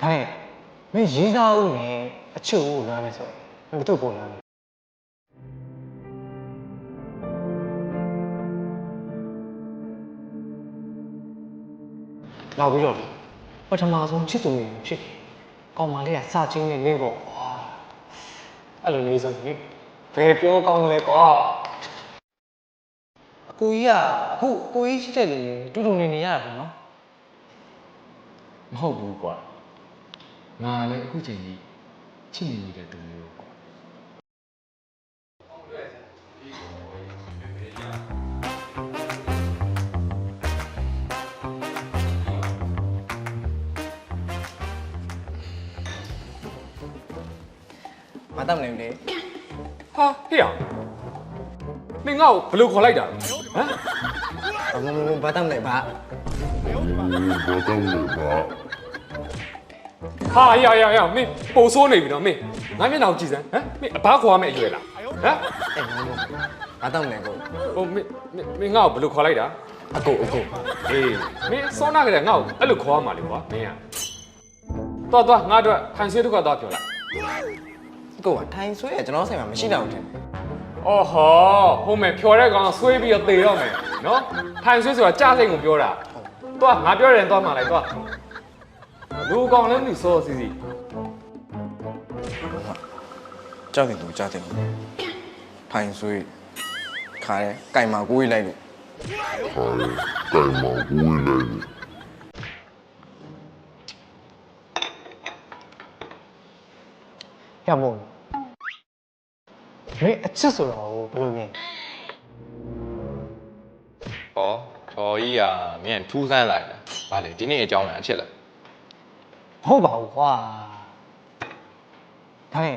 ဒါနဲ့မင်းရေးသားဦးနဲ့အချစ်ဦးကိုလွမ်းမယ်ဆိုရင်ဘယ်သူ့ကိုလွမ်းလဲနောက်ပြီးတော့ပထမဆုံးချစ်သူတွေဖြစ်ကောင်းမလေးကစချင်းနဲ့နေပေါ့အဲ့လိုလေးဆိုရင်ဘယ်ပြောကောင်းလဲကွာအကူကြီးကအခုကိုကြီးရှိတဲ့လေတူတူနေနေရတာပေါ့နော်မဟုတ်ဘူးကွာငါလည်းအခုချိန်ကြီးချစ်နေနေတဲ့သူမျိုးကွာမတတ်မနေဘူးလေ ဟာဟေ့ရမင်းငါ့ကိုဘယ်လိုခေါ်လိုက်တာလဲဟမ် ဘာတတ်မလဲဘာ ဟာရမင်းပိုဆိုးနေပြီနော်မင်းငါမျက်နှာကိုကြည့်စမ်းဟမ်မင်းအဘခေါ်ရမယ့်အရွယ်လားဟမ်အဲ့ဘာတတ်မလဲကို ဟိုမင်းငါ့ကိုဘယ်လိုခေါ်လိုက်တာ အကို အေးမင်းစောနာကလေးငါ့ကိုအဲ့လိုခေါ်ရမှာလေကွာမင်းသွားငါတို့ထိုင်ဆွေးတစ်ခါသွားပြောလိုက် ကိုကထိုင်ဆွဲရကျွန်တော်ဆိုင်မှာမရှိတော့ဘူးထင် အော်ဟောဟုတ်မယ်ဖြော်တဲ့ကောင်ဆွေးပြီးတော့သေတော့မယ်နော်ထိုင်ဆွေးဆိုတာကြားစိတ်ကိုပြောတာသွားငါပြောတယ်သွားမှလိုက်သွားလူကောင်လည်းမသိစောစီကြောက်တယ်သူကြောက်တယ်ထိုင်ဆွဲခါရဲကြိုင်မှာကိုွေးလိုက်လို့ရမို့မင်းအချစ်ဆိုတော့ဘယ်လိုမြင် ဟောထော်ကြီးကမင်းထူးဆန်းလိုက်တယ်ဗါလေဒီနေ့အကြောင်းလည်းအဖြစ်လဲ မဟုတ်ပါဘူးကွာဒါနဲ့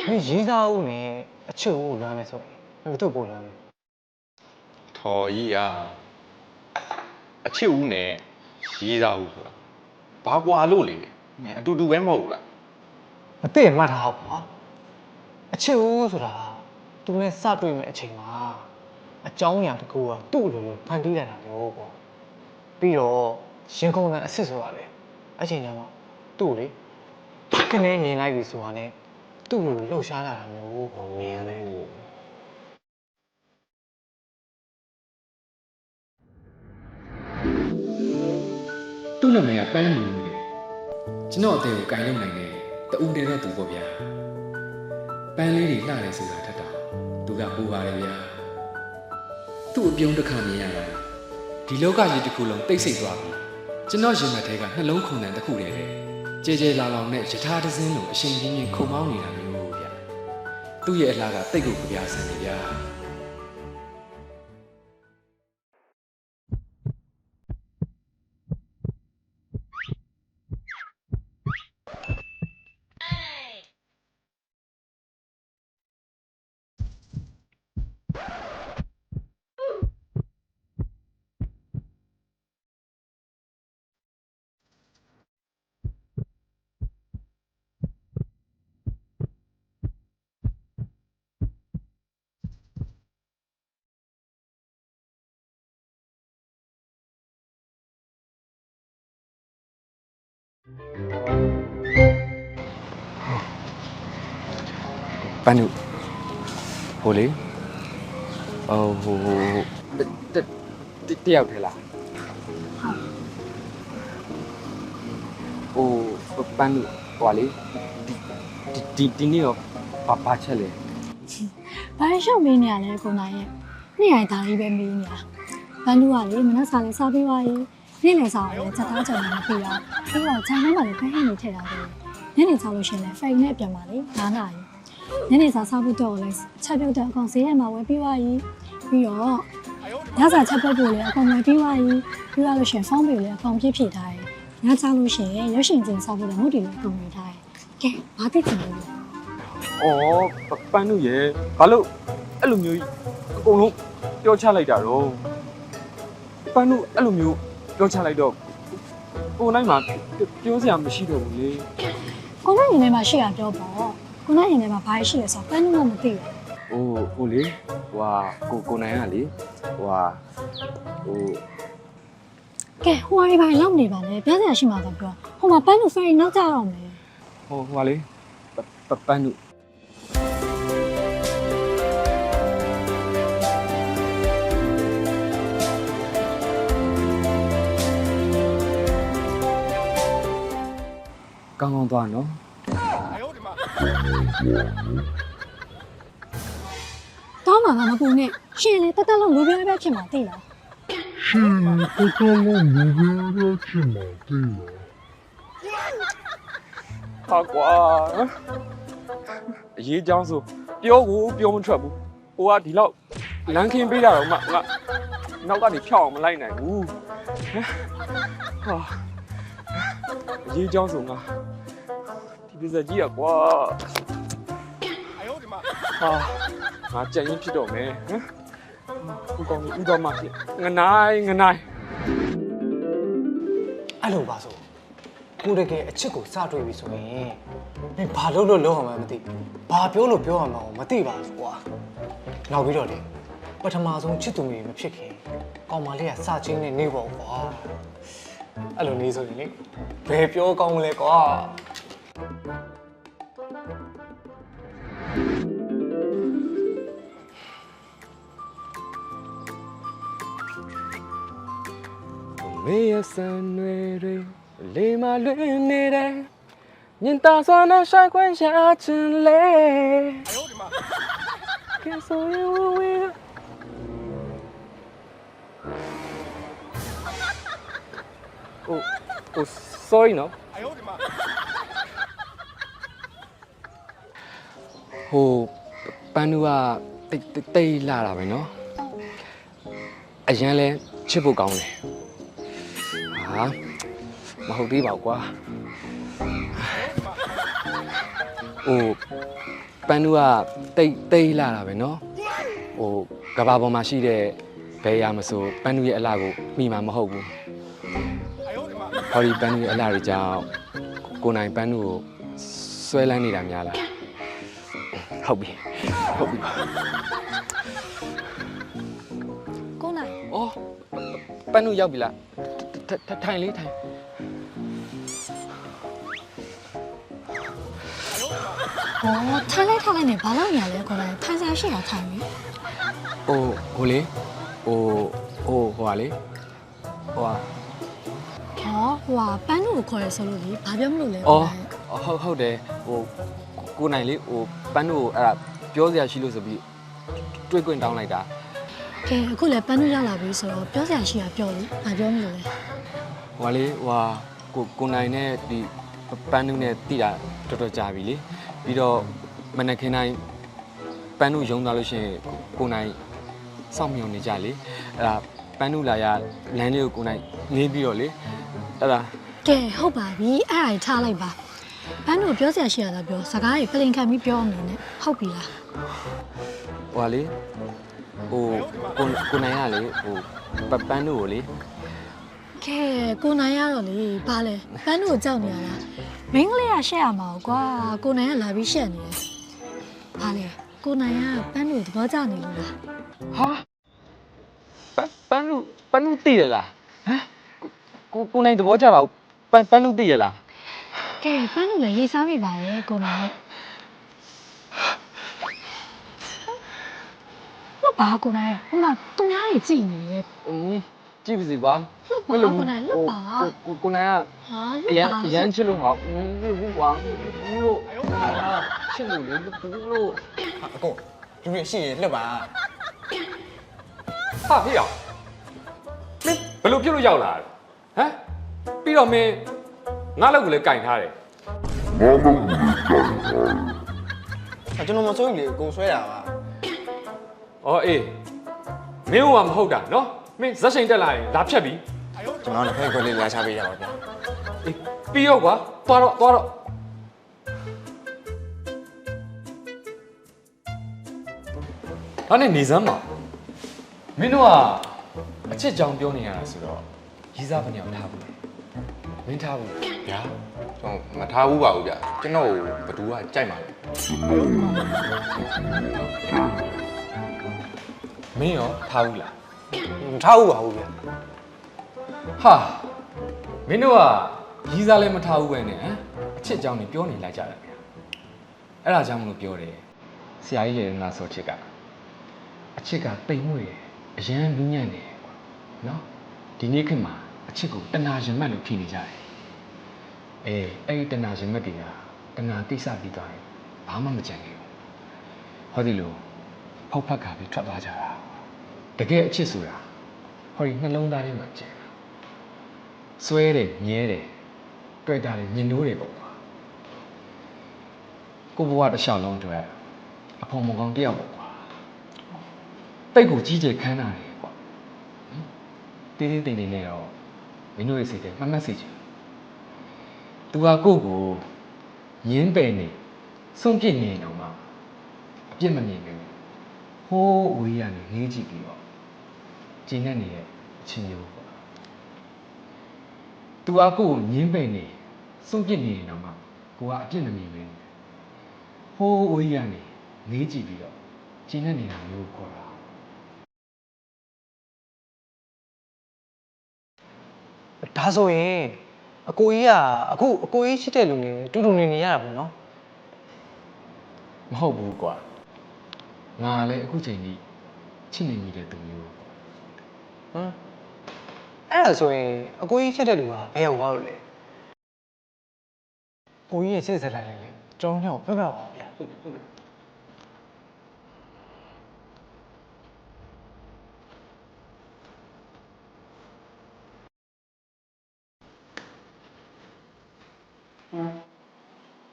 မင်းရေးသားဦးနဲ့အချစ်ဦးကိုလွမ်းမယ်ဆိုရင်ဘယ်သူ့ကိုလွမ်းလဲ ထော်ကြီးကအချစ်ဦးနဲ့ရေးသားဦးဆိုတာဘာကွာလို့လေမင်းအတူတူပဲမဟုတ်ဘူးလား မသိမှတ်ထားဘူးကွာအချစ်ဦးဆိုတာသူနဲ့စတွေ့မဲ့အချိန်မှာအကြောင်းအရာတစ်ခုကသူ့လိုဖန်တီးလာတာမျိုးပေါ့ပြီးတော့ရင်ခုန်တဲ့အစ်စ်ဆိုတာလေအချိန်ကျမှသူ့ကိုလေခင်းနေမြင်လိုက်ပြီဆိုတာနဲ့သူ့လိုလှုပ်ရှားလာတာမျိုးပေါ့မြင်ရတယ် သူ့နာမည်ကပန်းမီနေကျွန်တော်အသေးကိုကင်လုံနိုင်တယ်တူဦးတယ်တော့သူပေါ့ဗျာပန်းလေးတွေလှတယ်ဆိုတာထက်တာသူကပူပါတယ်ဗျာသူ့အပြုံးတစ်ခါမြင်ရတာဒီလောကကြီးတစ်ခုလုံးတိတ်ဆိတ်သွားပြီကျွန်တော်ရင်မထဲကနှလုံးခုန်တန်တစ်ခုတည်းပဲကြဲလာလောင်နဲ့ယထာတစင်းလိုအရှင်ကြီးကြီးခုံမောင်းနေတာမျိုးဗျာသူ့ရဲ့အလားကတိတ်ကိုကြပြဆန်နေဗျာပန်းတို့ဟိုလေဟိုတယောက်ထဲလားဟိုပန်းတို့ဟိုလေဒီနေ့တော့ဘာချက်လဲ ဘာရှောက်မေးနေရလဲကိုနိုင်ရဲ့နေ့တိုင်းဒါလေးပဲမေးနေတာဘန်လူကလေမနက်စာလေးစားပြီးသွားရင်နေ့လယ်စာကိုလည်းချက်သားချက်နေပြီးတော့ပြီးတော့ခြံထဲမှာလည်းဖက်ဟင်းနေထည့်တာလေနေ့နေစားလို့ရှင်လည်းဖိတ်နဲ့ပြန်ပါလေ9နာရီနေ့နေစားဖို့တော့လည်းချက်ပြုတ်တဲ့အကောင်ဈေးထဲမှာဝယ်ပြီးသွားရင်ပြီးတော့ညစာချက်ပြုတ်ဖို့လည်းအကောင်ဝယ်ပြီးသွားရင်ပြီးတော့လို့ရှင်ဖုန်းပေးလည်းအကောင်ပြည့်ဖြည့်ထားတယ်ညစားလို့ရှင်ရွှေရှင်စင်စားဖို့လည်းမုတ်တီလည်းပုံနေထားတယ်ကဲဘာသိချင်လဲ အော်ပန်းတို့ရဲ့ဘာလို့အဲ့လိုမျိုးအကုန်လုံးပြောချလိုက်တာတော့ပန်းတို့အဲ့လိုမျိုးပြောချလိုက်တော့ကိုနိုင်မှာပြောစရာမရှိတော့ဘူးလေ ကိုနိုင်ရင်ထဲမှာရှိရပြောပေါ့ကိုနိုင်ရင်ထဲမှာဘာရှိလဲဆိုတော့ပန်းတော့မသိဘူး ဟိုလေဟိုကိုနိုင်ကလေဟို ကဲဟိုအရာဘာလောက်နေပါလဲပြောစရာရှိမှာတော့ပြောဟိုမှာပန်းလို့ဖယ်ရီနောက်ကြတော့မယ် ဟိုဟာလေပန်းတို့ကောင်းကောင်းသွားနော် တော့မှမပူနဲ့ရှင်လေတက်တက်လုံးလူပြဲပြဲဖြစ်မှာသိလား ဟာကွာအရေးကြောင်းဆိုပြောမထွက်ဘူးဟိုကဒီလောက်လမ်းခင်းပေးတာတော့မှငါနောက်ကနေဖြောက်အောင်မလိုက်နိုင်ဘူးဟာအရေးကြောင်းဆိုငါဒီပစ္စည်းကြီးอ่ะကွာဟာငါကြံရင်ဖြစ်တော့မယ်ဟမ်ကိုကောင်ကြီးဥတော်မှဖြစ်ငနိုင် အဲ့လိုပါဆိုကိုတကယ်အချစ်ကိုစတွေ့ပြီဆိုရင်မင်းဘာလို့လို့အောင်မှမသိဘာပြောလို့ပြောရမှာမသိပါဘူးကွာနောက်ပြီးတော့လေပထမဆုံးချစ်သူမျိုးမဖြစ်ခင်ကောင်မလေးကစချင်းနဲ့နေပေါ့ကွာအဲ့လိုနေဆိုရင်လေဘယ်ပြောကောင်းမလဲကွာ မေရစံွယ်တွေလေမလွင်နေတယ်ညင်တာစွာနဲ့ဆိုင်ခွင့်ရချင်လေကဲဆိုရင်ဝေးOh, sorry နော်ဟိုပန်းနူကတိတ်လာတာပဲနော်အရန်လဲချစ်ဖို့ကောင်းတယ်ဟာမဟုတ်သေးပါဘူးကွာဟိုပန်းနူကတိတ်လာတာပဲနော်ဟိုကဘာပေါ်မှာရှိတဲ့ဘယ်ရမဆိုပန်းနူရဲ့အလှကိုမိမှာမဟုတ်ဘူးဟောဒီပန်းနူရဲ့အလှတွေကြောင့်ကိုနိုင်ပန်းနူကိုဆွဲလန်းနေတာများလားဟုတ်ပြီပါ ကိုနိုင် အော်ပန်းနူရောက်ပြီလားထိုင်လေးထိုင် 哦，ထိုင်လိုက်နေဘာလို့ညာလဲကိုနိုင်ထိုင်စားရှိတာထိုင်ပြီ ဟိုလေဟိုဟာလေဟိုဟာ ဟောဟိုကပန်းလို့ခေါ်ရဆိုလို့လေဘာပြောမလို့လဲ အော်ဟုတ်တယ်ဟိုကိုနိုင်လေဟိုပန်းတို့အဲ့ဒါပြောစရာရှိလို့ဆိုပြီးတွေးခွင့်တောင်းလိုက်တာ ကဲအခုလည်းပန်းလို့ရောက်လာပြီဆိုတော့ပြောစရာရှိတာပြောလေဘာပြောမလို့လဲ ဟိုလေဟိုဟာကိုနိုင်နဲ့ဒီပန်းတို့နဲ့တိတာတော်တော်ကြာပြီလေပြီးတော့မနက်ခင်းတိုင်းပန်းတို့ယုံသွားလို့ရှိရင်ကိုနိုင်စောင့်မြုံနေကြလေအဲ့ဒါပန်းတို့လာရလမ်းလေးကိုကိုနိုင်ငေးပြီးတော့လေအဲ့ဒါ ကဲဟုတ်ပါပြီအဲ့ဒါထားလိုက်ပါပန်းလို့ပြောစရာရှိတာပြောစကားကြီးပလင်ခံပြီးပြောနေနဲ့ဟုတ်ပြီလား ဟိုဟာလေဟိုကိုနိုင်ရလေဟိုပန်းတို့ကိုလေ ကဲကိုနိုင်ရတော့လေဘာလဲပန်းလို့ကြောက်နေရလားမင်းကလေးကရှက်ရမှာကွာကိုနိုင်ကလာပြီးရှက်နေတယ်ဘာလဲကိုနိုင်ကပန်းလို့သဘောကျနေလို့လား ဟာပန်းတို့သိရလားဟမ်ကိုနိုင်သဘောကျပါဘူးပန်းတို့သိရလား ကဲပန်းလို့လည်းရေးစားမိပါရဲ့ကိုနိုင်ဟုတ်ပါကိုနိုင်ဟိုမှာသူများကြီးကြည့်နေရဲ့ ကြည့်ပါစီပါ ကိုနိုင်လွတ်ပါ ကိုနိုင်က ဟာ ရမ်းချစ်လို့ဟောဘူးကွာလို့ချစ်လို့လေလို့ အကိုလူတွေရှိရင်လှက်ပါ ဟာဖေးအောင်မင်းဘယ်လိုဖြစ်လို့ရောက်လာလဲဟမ်ပြီးတော့မင်းငါ့လောက်ကိုလည်းကင်ထားတယ် ကျွန်တော်မစိုးရင်လေကိုဆွဲတာပါ ။အော်အေးမင်းကမဟုတ်တာနော်။မင်းဇက်ရှင်တက်လာရင်လာဖြတ်ပြီ ကျွန်တော်လည်းဖိတ်ခွက်လေးလာချပေးတာပါဗျာ ။အေးပြီးရောကွာသွားတော့ဒါနဲ့နေစမ်းပါမင်းတို့ကအချစ်ကြောင်ပြောနေရတာဆိုတော့ရီးစားဘယ်နေအောင်ထားဘူးလဲမင်းထားဘူး ဗျာကျွန်တော်မထားဘူးပါဘူးဗျာကျွန်တော်ဘသူကကြိုက်မှာလဲ မင်းရောထားဘူးလား မထားဘူးပါဘူးဗျာ ဟာမင်းတို့ကရီးစားလည်းမထားဘူးပဲနဲ့ဟမ်အချစ်ကြောင့်နေပြောနေလိုက်ကြတယ်ဗျာအဲ့ဒါကြောင့်မလို့ပြောတယ်ဆရာကြီးလည်းငါဆိုချစ်ကအချက်ကတိမ်မွေ့တယ်အရန်နူးညံ့တယ်ကွာနော်ဒီနေ့ခေတ်မှာအချစ်ကိုတဏှာရှင်မက်လို့ဖြစ်နေကြတယ်အဲ့ဒီတဏှာရှင်မက်တွေကတဏှာတိစပြီးသွားရင်ဘာမှမကြံခဲ့ဘူးဟောဒီလိုဖောက်ဖက်ကပြီးထွက်သွားကြတာတကယ်အချစ်ဆိုတာဟောဒီနှလုံးသားထဲမှာကျန်ဆွဲတယ်မြဲတယ်တွေ့တာတယ်ညင်နိုးတယ်ပေါ့ကွာကိုဘဝတစ်လျှောက်လုံးအတွက်အဖေမကောင်းတယောက်ပေါ့ကွာတိတ်ကိုကြီးကျယ်ခမ်းနားတယ်ကွာတေးသေးတိမ်တိမ်နဲ့တော့မင်းတို့ရဲ့စိတ်ထဲမှတ်မှတ်စေချင်သူကကိုယ့်ကိုညင်းပယ်နေစွန့်ပစ်နေတော့မှအပြစ်မမြင်ဘူးဟိုးဝေးရနေငေးကြည့်ပြီးတော့ကျင်းနေတဲ့အချင်းမျိုးပေါ့သူကကိုယ့်ကိုညင်းပယ်နေစွန့်ပစ်နေတော့မှကိုကအပြစ်မမြင်ဘူးဟိုးဝေးရနေငေးကြည့်ပြီးတော့ကျင်းနေတာမျိုးခေါ်တာဒါဆိုရင်အကိုကြီးကအခုအကိုကြီးရှိတဲ့လူတွေတူတူနေရတာပေါ့နော် မဟုတ်ဘူးကွာငါလည်းအခုချိန်ကြီးချစ်နေမိတဲ့သူမျိုးပေါ့ ဟမ်အဲ့ဒါဆိုရင်အကိုကြီးရှိတဲ့လူကဘယ်ရောက်သွားလို့လဲကိုကြီးရဲ့စစ်စက်လိုက်လေကျွန်တော်တို့ပြောပြပါဦးဗျာ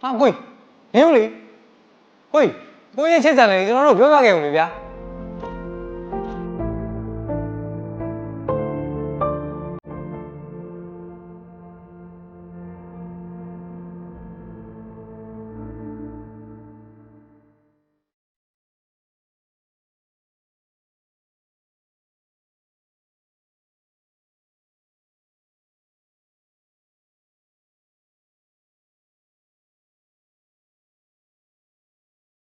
ဟာကိုကြီးနေဦးလေကိုကြီးရဲ့စစ်စက်လိုက်ကျွန်တော်တို့ပြောပြခဲ့ဦးလေဗျာ